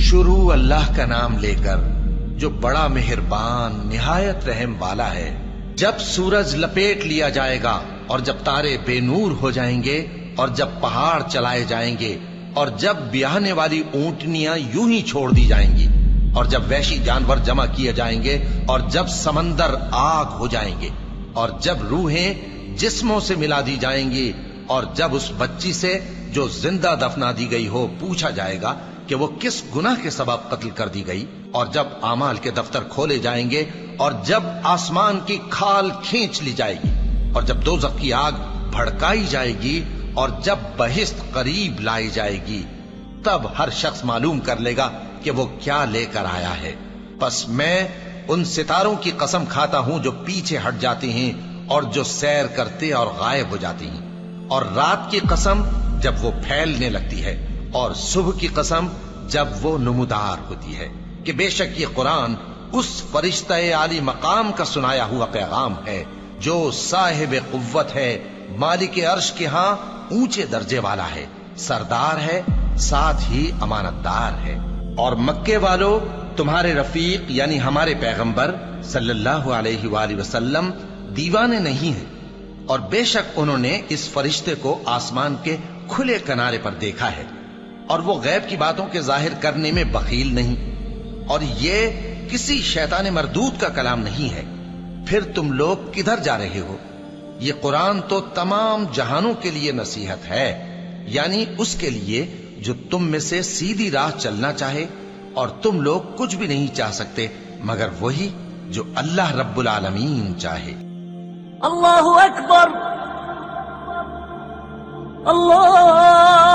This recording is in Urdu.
شروع اللہ کا نام لے کر جو بڑا مہربان نہایت رحم والا ہے۔ جب سورج لپیٹ لیا جائے گا اور جب تارے بے نور ہو جائیں گے اور جب پہاڑ چلائے جائیں گے اور جب بیاہنے والی اونٹنیاں یوں ہی چھوڑ دی جائیں گی اور جب وحشی جانور جمع کیے جائیں گے اور جب سمندر آگ ہو جائیں گے اور جب روحیں جسموں سے ملا دی جائیں گی اور جب اس بچی سے جو زندہ دفنا دی گئی ہو پوچھا جائے گا کہ وہ کس گناہ کے سبب قتل کر دی گئی، اور جب اعمال کے دفتر کھولے جائیں گے اور جب آسمان کی کھال کھینچ لی جائے گی اور جب دوزخ کی آگ بھڑکائی جائے گی اور جب بہشت قریب لائی جائے گی، تب ہر شخص معلوم کر لے گا کہ وہ کیا لے کر آیا ہے۔ پس میں ان ستاروں کی قسم کھاتا ہوں جو پیچھے ہٹ جاتی ہیں اور جو سیر کرتے اور غائب ہو جاتی ہیں، اور رات کی قسم جب وہ پھیلنے لگتی ہے، اور صبح کی قسم جب وہ نمودار ہوتی ہے، کہ بے شک یہ قرآن اس فرشتہ عالی مقام کا سنایا ہوا پیغام ہے جو صاحب قوت ہے، مالک عرش کے ہاں اونچے درجے والا ہے، سردار ہے، ساتھ ہی امانت دار ہے۔ اور مکے والو، تمہارے رفیق یعنی ہمارے پیغمبر صلی اللہ علیہ وآلہ وسلم دیوانے نہیں ہیں، اور بے شک انہوں نے اس فرشتے کو آسمان کے کھلے کنارے پر دیکھا ہے، اور وہ غیب کی باتوں کے ظاہر کرنے میں بخیل نہیں، اور یہ کسی شیطان مردود کا کلام نہیں ہے۔ پھر تم لوگ کدھر جا رہے ہو؟ یہ قرآن تو تمام جہانوں کے لیے نصیحت ہے، یعنی اس کے لیے جو تم میں سے سیدھی راہ چلنا چاہے، اور تم لوگ کچھ بھی نہیں چاہ سکتے مگر وہی جو اللہ رب العالمین چاہے۔ اللہ اکبر، اللہ